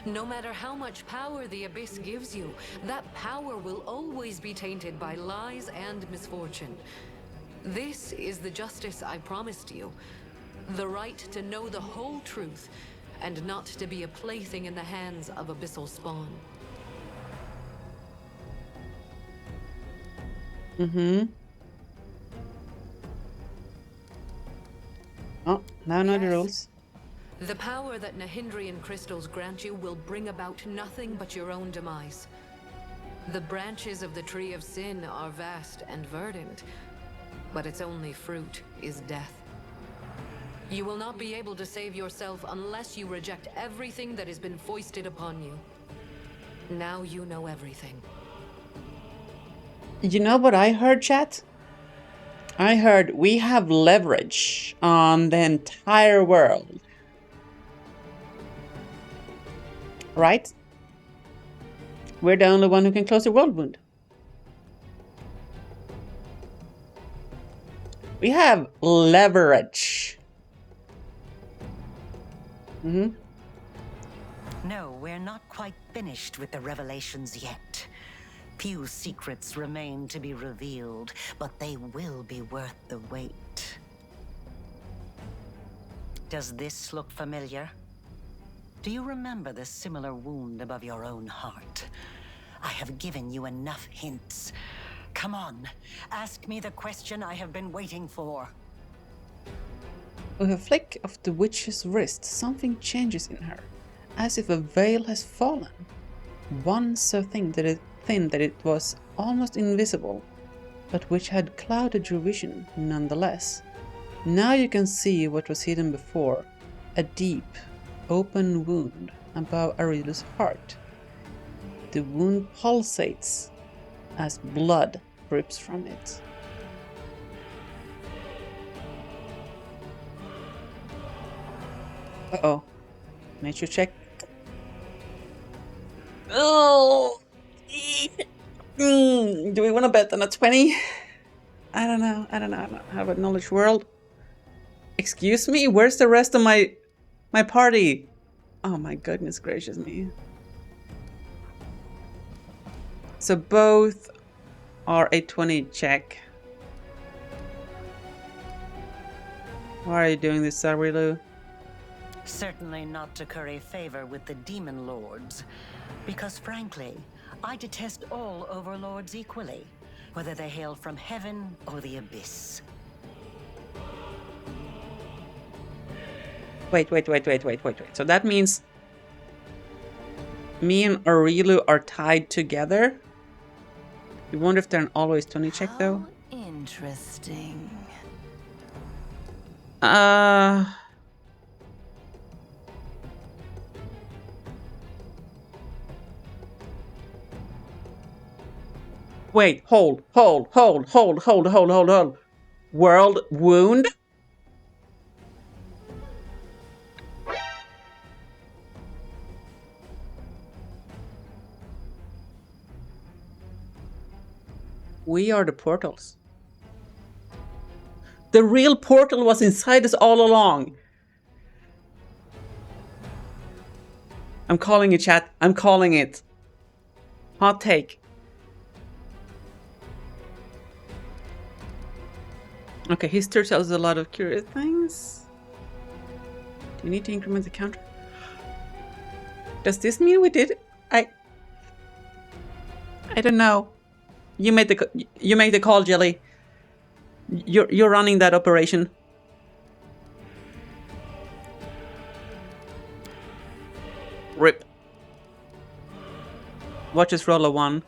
No matter how much power the Abyss gives you, that power will always be tainted by lies and misfortune. This is the justice I promised you. The right to know the whole truth, and not to be a plaything in the hands of abyssal spawn. Oh, now know the rules. The power that Nahindrian crystals grant you will bring about nothing but your own demise. The branches of the Tree of Sin are vast and verdant, but its only fruit is death. You will not be able to save yourself unless you reject everything that has been foisted upon you. Now you know everything. You know what I heard, chat? I heard we have leverage on the entire world. Right? We're the only one who can close the world wound. We have leverage. No, we're not quite finished with the revelations yet. Few secrets remain to be revealed, but they will be worth the wait. Does this look familiar? Do you remember the similar wound above your own heart? I have given you enough hints. Come on, ask me the question I have been waiting for. With a flick of the witch's wrist, something changes in her, as if a veil has fallen. Once so thin that it was almost invisible, but which had clouded your vision nonetheless. Now you can see what was hidden before, a deep, open wound above Arilu's heart. The wound pulsates as blood drips from it. Uh-oh. Nature check. Oh! Do we want to bet on a 20? I don't know. I don't have a knowledge world. Excuse me? Where's the rest of my party? Oh my goodness gracious me. So both are a 20 check. Why are you doing this, Arilu? Certainly not to curry favor with the demon lords, because frankly, I detest all overlords equally, whether they hail from heaven or the abyss. Wait. So that means me and Arilu are tied together? You wonder if they're an always 20 check though? Interesting. Wait, hold. World wound? We are the portals. The real portal was inside us all along. I'm calling it, chat. I'm calling it. Hot take. Okay, history tells us a lot of curious things. Do you need to increment the counter? Does this mean we did? I don't know. You made the call, Jelly. You're running that operation. Rip. Watch us roll a 1.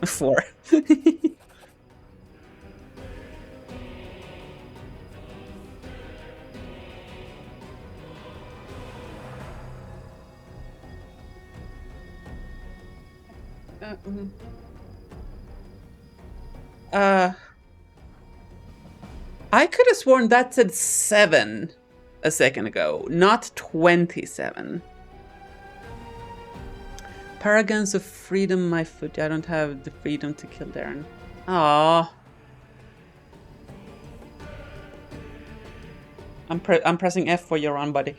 A 4. I could have sworn that said 7 a second ago, not 27. Paragons of freedom, my foot. I don't have the freedom to kill Darren. Aww. I'm pressing F for your run, buddy.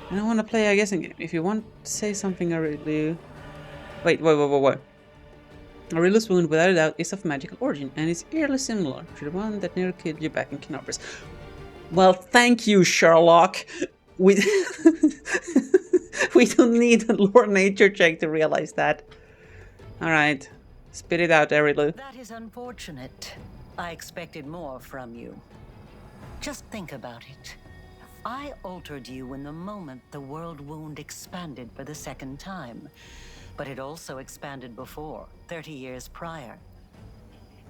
I don't want to play a guessing game. If you want to say something, Aurelius... Wait. Aurelius' wound, without a doubt, is of magical origin, and is eerily similar to the one that nearly killed you back in Knobris. Well, thank you, Sherlock. We we don't need a lore nature check to realize that. Alright. Spit it out, Aurelius. That is unfortunate. I expected more from you. Just think about it. I altered you in the moment the world wound expanded for the second time. But it also expanded before, 30 years prior.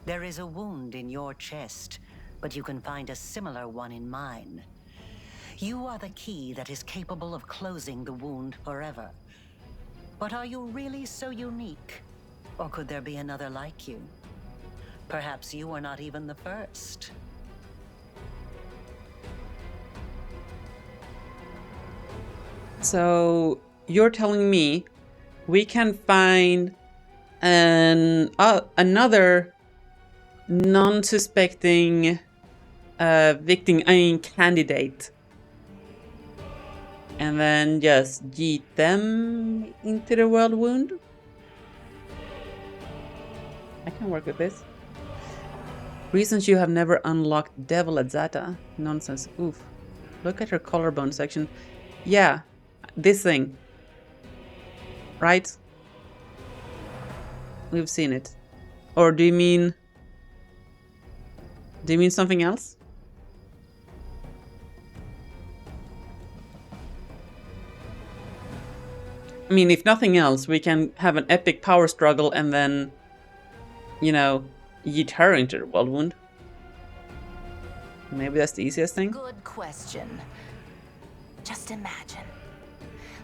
There is a wound in your chest, but you can find a similar one in mine. You are the key that is capable of closing the wound forever. But are you really so unique? Or could there be another like you? Perhaps you are not even the first. So, you're telling me we can find another non-suspecting candidate, and then just yeet them into the world wound? I can work with this. Reasons you have never unlocked Devil at Zata. Nonsense. Oof. Look at her collarbone section. Yeah, this thing. Right? We've seen it. Or do you mean something else? I mean, if nothing else, we can have an epic power struggle and then, you know, yeet her into the world wound. Maybe that's the easiest thing. Good question. Just imagine.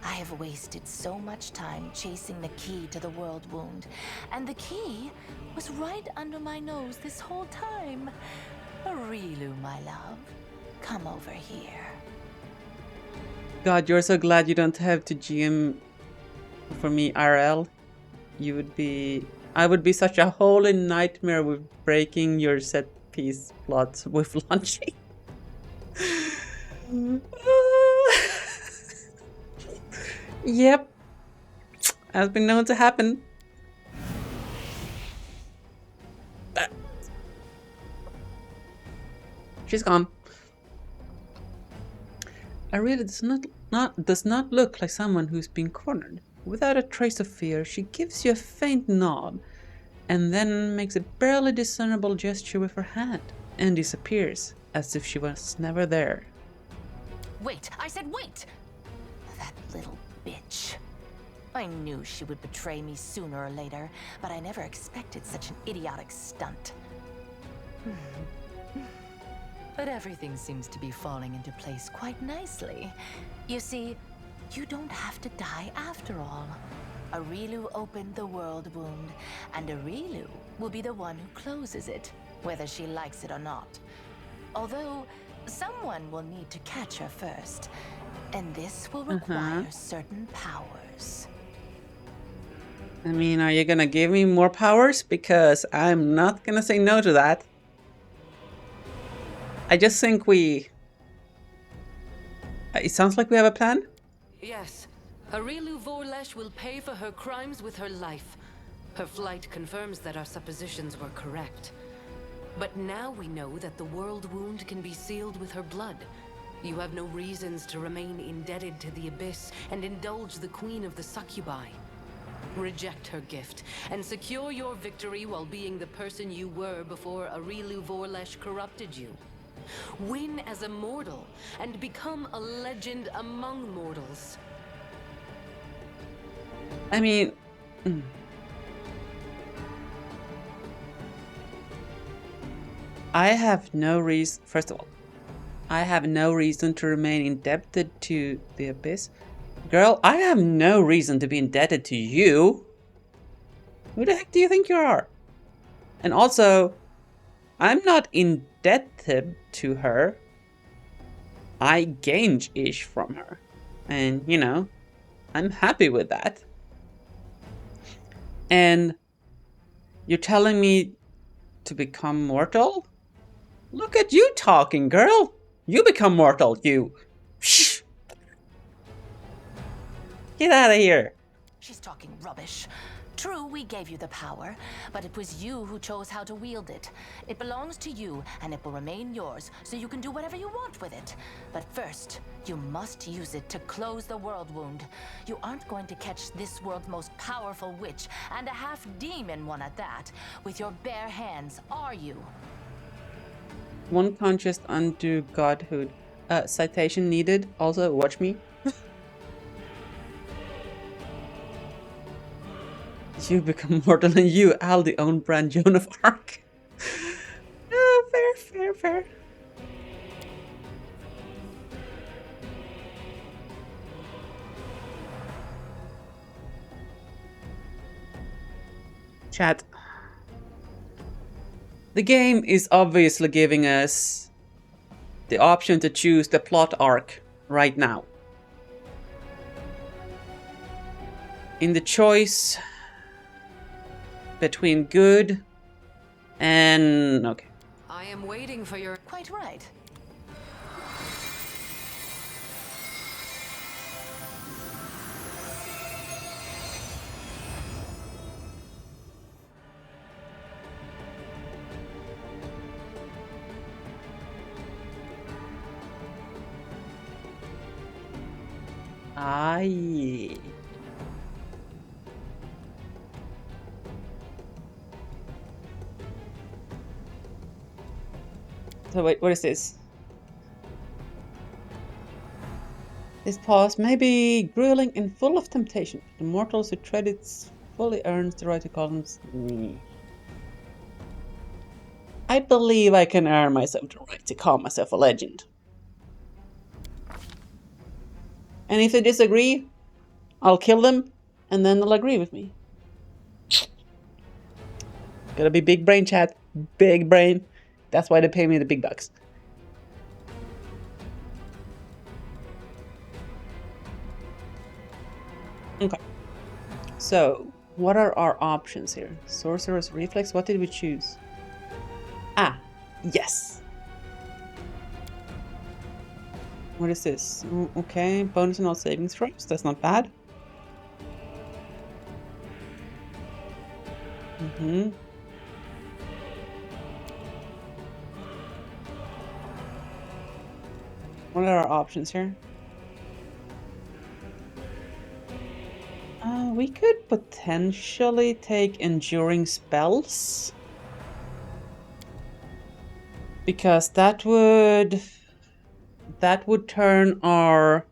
I have wasted so much time chasing the key to the world wound, and the key was right under my nose this whole time. Aurelius, my love, come over here. God, you're so glad you don't have to GM for me RL. I would be such a holy nightmare with breaking your set piece plots with launching. Yep. Has been known to happen. She's gone. Aurelia does not look like someone who's been cornered. Without a trace of fear, she gives you a faint nod, and then makes a barely discernible gesture with her hand, and disappears, as if she was never there. Wait! I said wait! That little bitch. I knew she would betray me sooner or later, but I never expected such an idiotic stunt. But everything seems to be falling into place quite nicely. You see, you don't have to die after all. Aurelius opened the world wound, and Aurelius will be the one who closes it, whether she likes it or not. Although, someone will need to catch her first, and this will require certain powers. I mean, are you gonna give me more powers? Because I'm not gonna say no to that. I just think it sounds like we have a plan. Yes. Aurelius Vorlesh will pay for her crimes with her life. Her flight confirms that our suppositions were correct. But now we know that the world wound can be sealed with her blood. You have no reasons to remain indebted to the Abyss and indulge the Queen of the Succubi. Reject her gift and secure your victory while being the person you were before Aurelius Vorlesh corrupted you. Win as a mortal and become a legend among mortals. I mean, I have no reason. First of all, I have no reason to remain indebted to the Abyss. Girl, I have no reason to be indebted to you. Who the heck do you think you are? And also, I'm not indebted to her. I gained ish from her. And, you know, I'm happy with that. And you're telling me to become mortal? Look at you talking, girl. You become mortal, you. Shh. Get out of here! She's talking rubbish. True, we gave you the power, but it was you who chose how to wield it. It belongs to you, and it will remain yours, so you can do whatever you want with it. But first, you must use it to close the world wound. You aren't going to catch this world's most powerful witch, and a half-demon one at that, with your bare hands, are you? One can't just undo godhood. Citation needed. Also, watch me. You become mortal and you, Al, the own brand Joan of Arc. Fair. Chat. The game is obviously giving us the option to choose the plot arc right now. In the choice between good and... okay. I am waiting for your... Quite right. Aye. So wait, what is this? This pause may be grueling and full of temptation. The mortals who tread it fully earns the right to call them me. I believe I can earn myself the right to call myself a legend. And if they disagree, I'll kill them, and then they'll agree with me. Gotta be big brain, chat. Big brain. That's why they pay me the big bucks. Okay. So, what are our options here? Sorcerer's Reflex, what did we choose? Ah, yes. What is this? Okay, bonus on all saving throws, that's not bad. What are our options here? We could potentially take enduring spells. Because that would turn our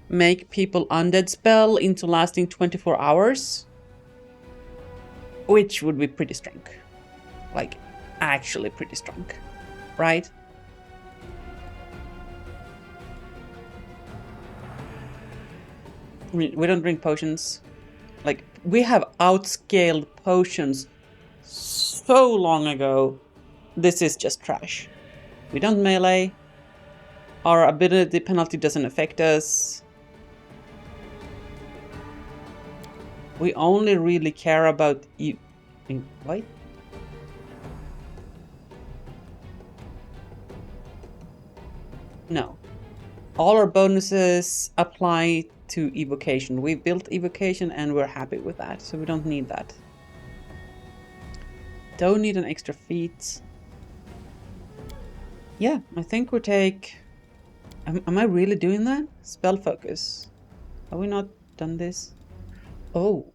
make people undead spell into lasting 24 hours. Which would be pretty strong. Like, actually pretty strong. Right? We don't drink potions. Like, we have outscaled potions so long ago. This is just trash. We don't melee. Our ability penalty doesn't affect us. We only really care about what? No. All our bonuses apply to evocation. We built evocation and we're happy with that, so we don't need that. Don't need an extra feat. Yeah, I think we take... Am I really doing that? Spell focus. Have we not done this? Oh.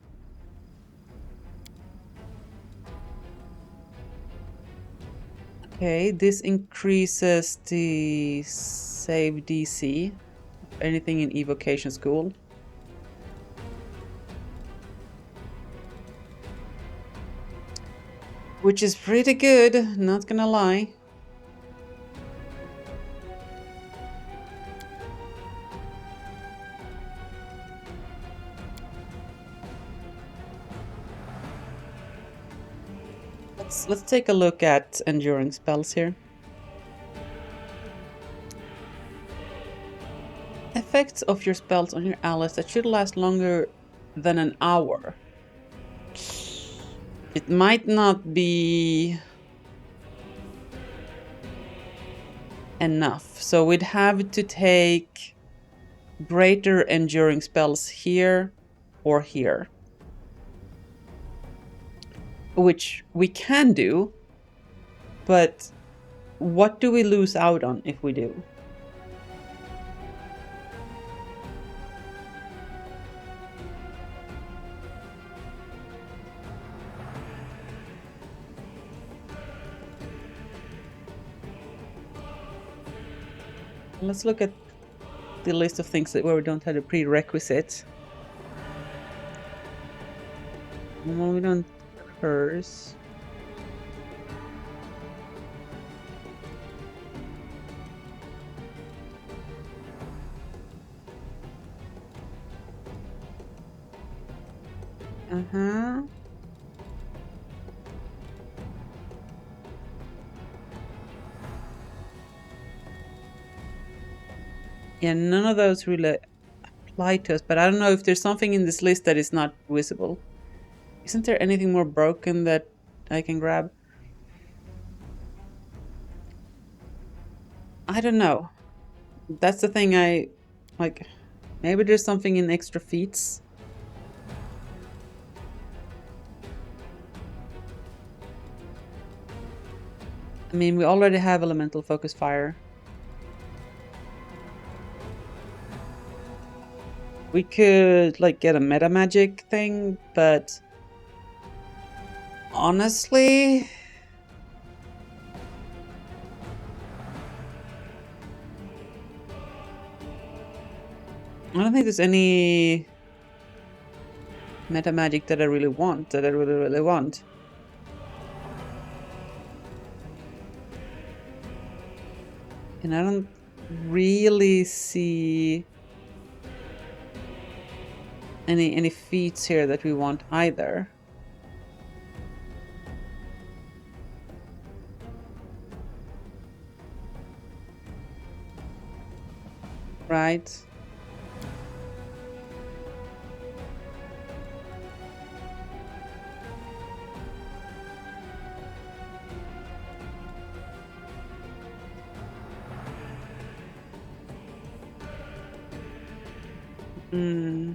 Okay, this increases the save DC. Anything in evocation school. Which is pretty good, not gonna lie. Let's take a look at enduring spells here. Effects of your spells on your allies that should last longer than an hour. It might not be enough, so we'd have to take greater enduring spells here or here. Which we can do, but what do we lose out on if we do? Let's look at the list of things that where we don't have a prerequisite. Well, we don't curse. Uh-huh. Yeah, none of those really apply to us, but I don't know if there's something in this list that is not visible. Isn't there anything more broken that I can grab? I don't know. That's the thing I... like, maybe there's something in extra feats. I mean, we already have elemental focus fire. We could, like, get a meta magic thing, but honestly, I don't think there's any meta magic that I really want, really want. And I don't really see any feats here that we want either. Right? Hmm.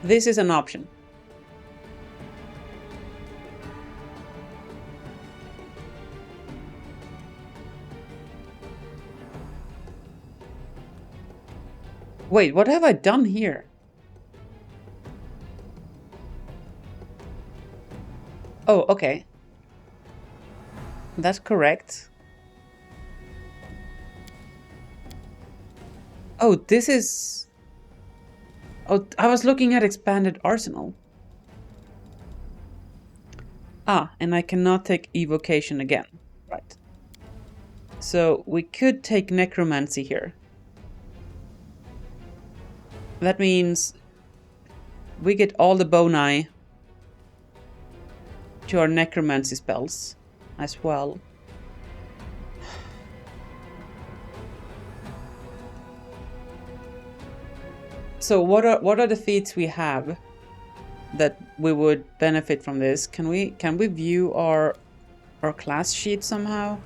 This is an option. Wait, what have I done here? Oh, okay. That's correct. Oh, this is... oh, I was looking at expanded arsenal. Ah, and I cannot take evocation again. Right. So we could take necromancy here. That means we get all the boni to our necromancy spells as well. So what are the feats we have that we would benefit from this? Can we view our class sheet somehow?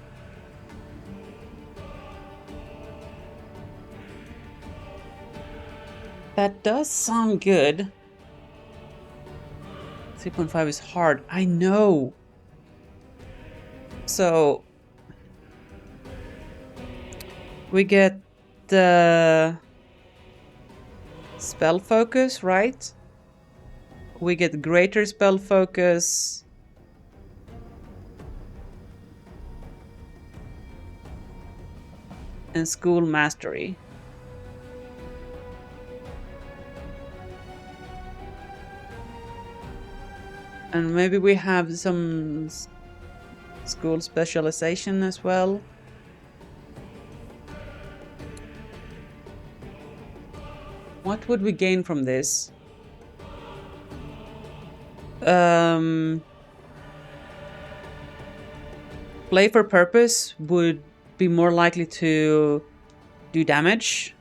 That does sound good. 3.5 is hard. I know. So we get the spell focus, right? We get greater spell focus. And school mastery. And maybe we have some school specialization as well. What would we gain from this? Play for purpose would be more likely to do damage.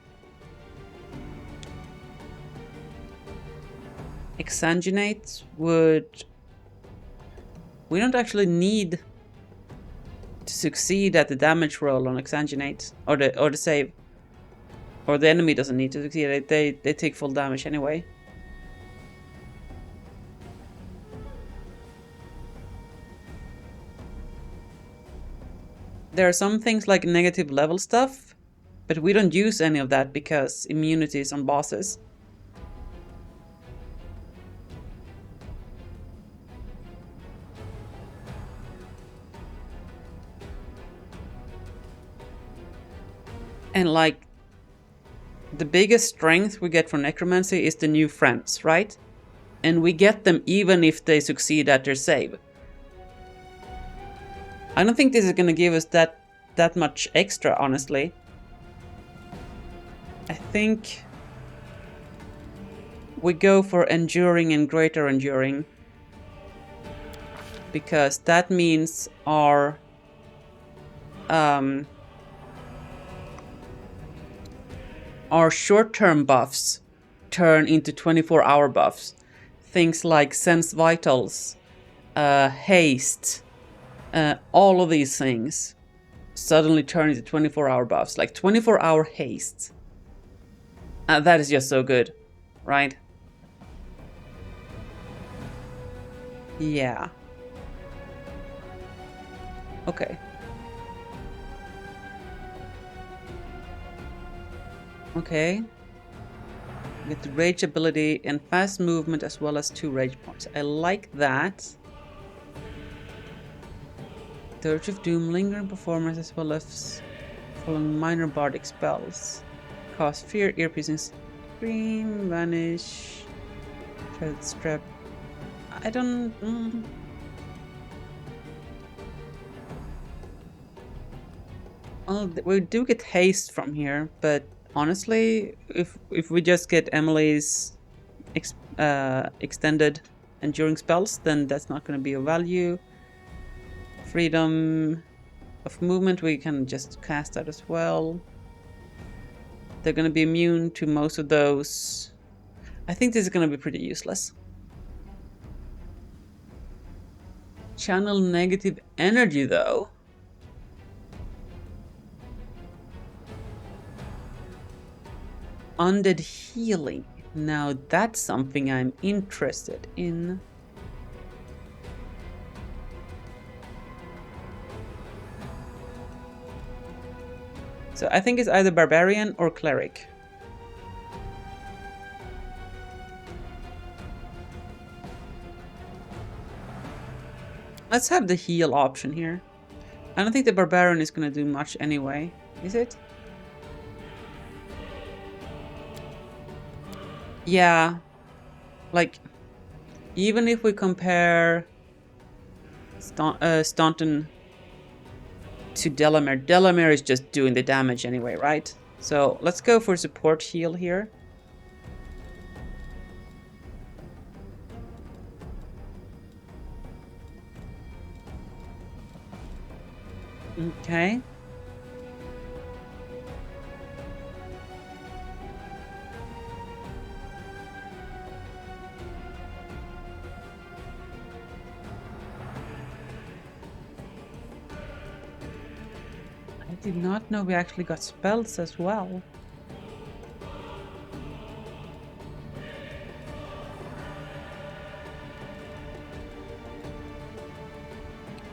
Exsanguinate would We don't actually need to succeed at the damage roll on Exsanguinate or the save. Or the enemy doesn't need to succeed. They take full damage anyway. There are some things like negative level stuff, but we don't use any of that because immunity is on bosses. And like, the biggest strength we get from Necromancy is the new friends, right? And we get them even if they succeed at their save. I don't think this is gonna give us that much extra, honestly. I think we go for enduring and greater enduring, because that means our short-term buffs turn into 24-hour buffs. Things like Sense Vitals, Haste, all of these things suddenly turn into 24-hour buffs. Like 24-hour Haste. That is just so good, right? Yeah. Okay. Okay. Get the rage ability and fast movement as well as 2 rage points. I like that. Dirge of Doom, lingering performance as well as following minor bardic spells. Cast fear, ear-piercing scream, vanish, shredded strap. I don't. Well, we do get haste from here, but honestly, if we just get Emily's extended enduring spells, then that's not going to be of value. Freedom of movement, we can just cast that as well. They're going to be immune to most of those. I think this is going to be pretty useless. Channel negative energy, though. Undead healing. Now that's something I'm interested in. So I think it's either Barbarian or Cleric. Let's have the heal option here. I don't think the Barbarian is going to do much anyway, is it? Yeah. Like, even if we compare Staunton to Delamere, Delamere is just doing the damage anyway, right? So let's go for support heal here. Okay. I did not know we actually got spells as well.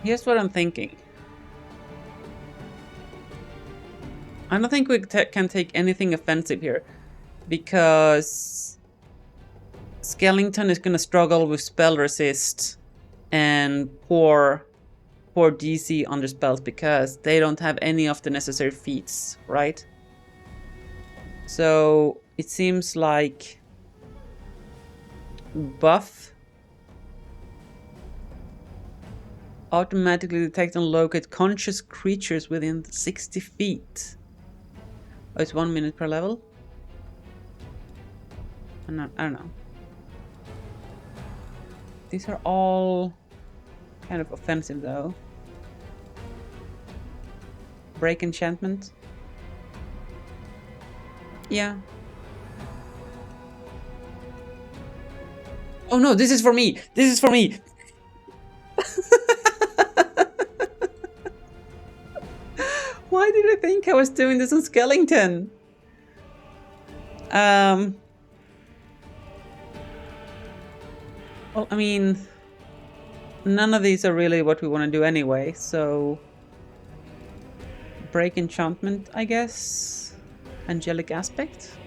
Here's what I'm thinking. I don't think we can take anything offensive here, because Skellington is going to struggle with spell resist and poor DC on their spells because they don't have any of the necessary feats, right? So it seems like buff, automatically detect and locate conscious creatures within 60 feet. Oh, it's 1 minute per level? I don't know. These are all kind of offensive though. Break enchantment. Yeah. Oh no, this is for me! This is for me! Why did I think I was doing this on Skellington? Well, I mean, none of these are really what we want to do anyway, so... Break enchantment, I guess? Angelic aspect?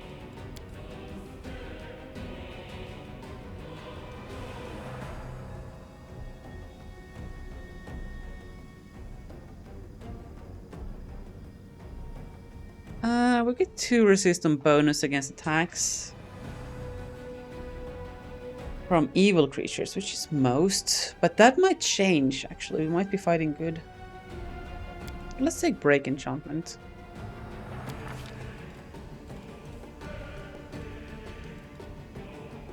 We get 2 resistance bonus against attacks from evil creatures, which is most, but that might change actually. We might be fighting good. Let's take break enchantment.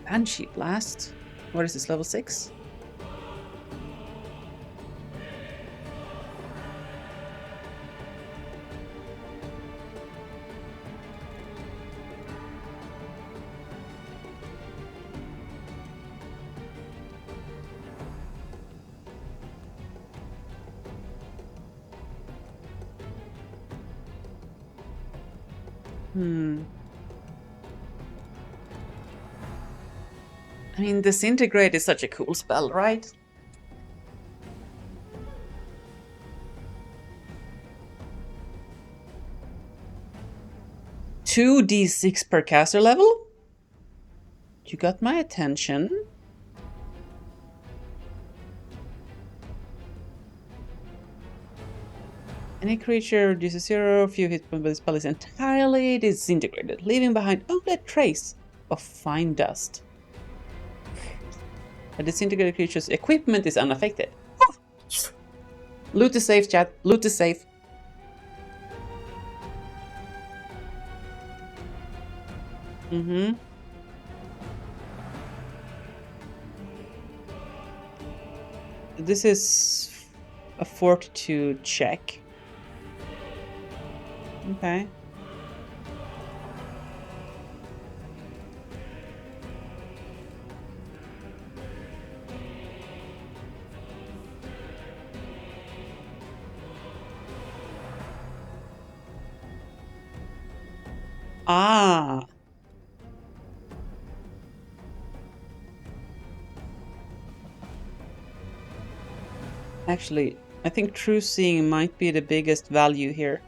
Banshee blast. What is this, level 6? I mean, disintegrate is such a cool spell, right? Two d6 per caster level? You got my attention. Any creature reduces 0, few hit points, but the spell is entirely disintegrated, leaving behind only a trace of fine dust. A disintegrated creature's equipment is unaffected. Oh. Loot is safe, chat. Loot is safe. This is a fortitude check. Okay. Ah. Actually, I think true seeing might be the biggest value here.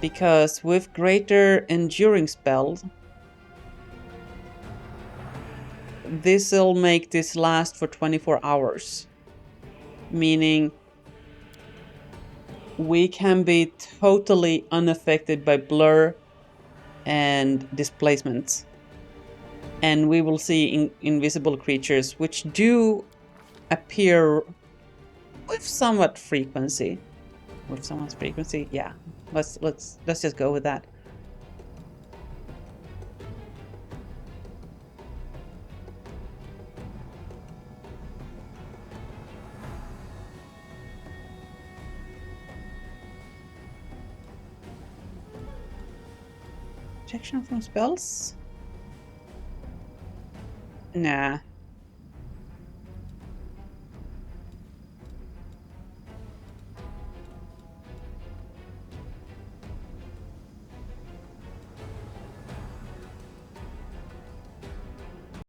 Because with greater enduring spells, this'll make this last for 24 hours. Meaning we can be totally unaffected by blur and displacements. And we will see invisible creatures which do appear with somewhat frequency. With someone's frequency, yeah. Let's just go with that. Protection from spells? Nah.